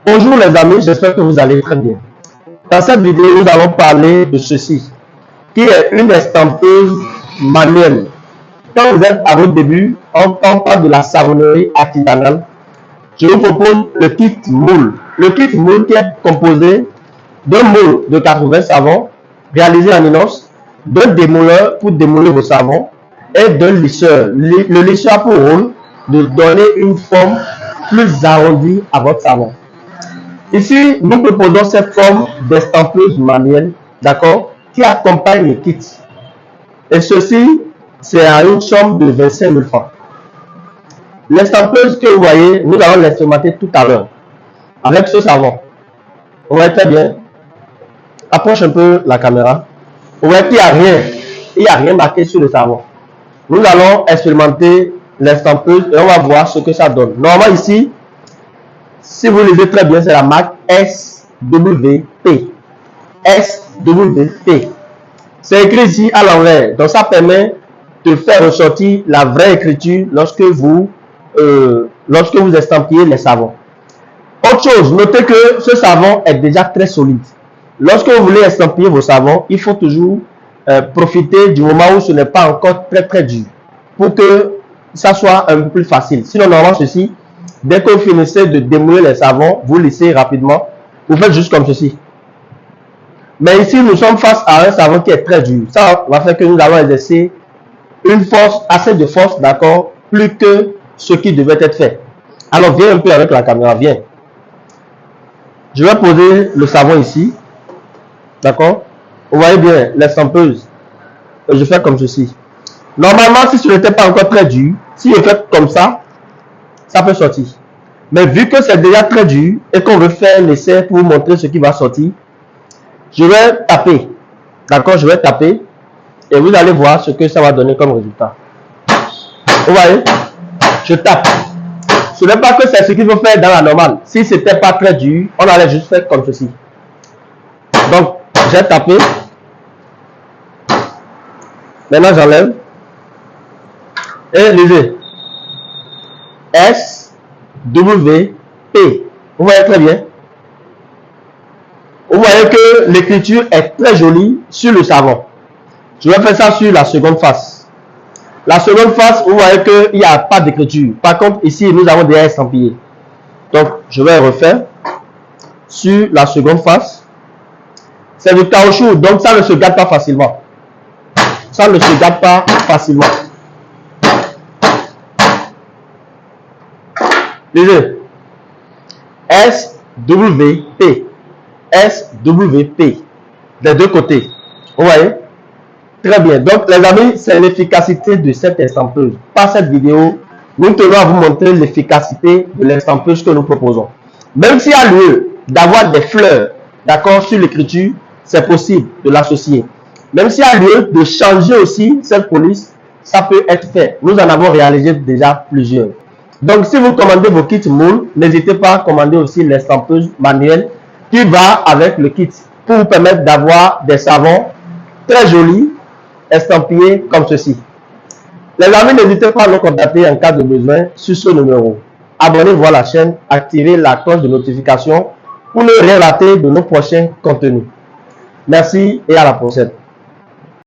Bonjour les amis, j'espère que vous allez très bien. Dans cette vidéo, nous allons parler de ceci, qui est une estampeuse manuelle. Quand vous êtes à votre début, on parle de la savonnerie artisanale. Je vous propose le kit moule. Le kit moule qui est composé d'un moule de 80 savons réalisé en inox, d'un démouleur pour démouler vos savons et d'un lisseur. Le lisseur a pour rôle de donner une forme plus arrondie à votre savon. Ici, nous proposons cette forme d'estampeuse manuelle, d'accord, qui accompagne le kit. Et ceci, c'est à une somme de 25 000 francs. L'estampeuse que vous voyez, nous allons l'instrumenter tout à l'heure avec ce savon. Vous voyez très bien. Approche un peu la caméra. Vous voyez qu'il n'y a rien marqué sur le savon. Nous allons expérimenter l'estampeuse et on va voir ce que ça donne. Normalement ici, si vous lisez très bien, c'est la marque SWT. SWT. C'est écrit ici à l'envers. Donc ça permet de faire ressortir la vraie écriture lorsque vous estampillez les savons. Autre chose, notez que ce savon est déjà très solide. Lorsque vous voulez estampiller vos savons, il faut toujours profiter du moment où ce n'est pas encore très dur pour que ça soit un peu plus facile. Sinon, normalement, ceci, dès que vous finissez de démouler les savons, vous lissez rapidement. Vous faites juste comme ceci. Mais ici, nous sommes face à un savon qui est très dur. Ça va faire que nous allons exercer une force, assez de force, d'accord, plus que ce qui devait être fait. Alors, viens un peu avec la caméra, viens. Je vais poser le savon ici. D'accord? Vous voyez bien l'estampeuse. Je fais comme ceci. Normalement, si ce n'était pas encore très dur, si je fais comme ça, ça peut sortir. Mais vu que c'est déjà très dur et qu'on veut faire l'essai pour vous montrer ce qui va sortir, je vais taper. D'accord? Je vais taper et vous allez voir ce que ça va donner comme résultat. Vous voyez? Je tape. Ce n'est pas que c'est ce qu'il faut faire dans la normale. Si ce n'était pas très dur, on allait juste faire comme ceci. Donc, j'ai tapé. Maintenant, j'enlève. Et lisez. SWT. Vous voyez très bien. Vous voyez que l'écriture est très jolie sur le savon. Je vais faire ça sur la seconde face. La seconde face, vous voyez qu'il n'y a pas d'écriture. Par contre, ici, nous avons déjà estampillé. Donc, je vais refaire sur la seconde face. C'est du caoutchouc, donc ça ne se gâte pas facilement. Ça ne se gâte pas facilement. Lisez. SWT. SWT. Des deux côtés. Vous voyez? Très bien. Donc, les amis, c'est l'efficacité de cette estampeuse. Par cette vidéo, nous tenons à vous montrer l'efficacité de l'estampeuse que nous proposons. Même s'il y a lieu d'avoir des fleurs, d'accord, sur l'écriture, c'est possible de l'associer. Même s'il y a lieu de changer aussi cette police, ça peut être fait. Nous en avons réalisé déjà plusieurs. Donc, si vous commandez vos kits moules, n'hésitez pas à commander aussi l'estampeuse manuelle qui va avec le kit pour vous permettre d'avoir des savons très jolis, estampillés comme ceci. Les amis, n'hésitez pas à nous contacter en cas de besoin sur ce numéro. Abonnez-vous à la chaîne, activez la cloche de notification pour ne rien rater de nos prochains contenus. Merci et à la prochaine.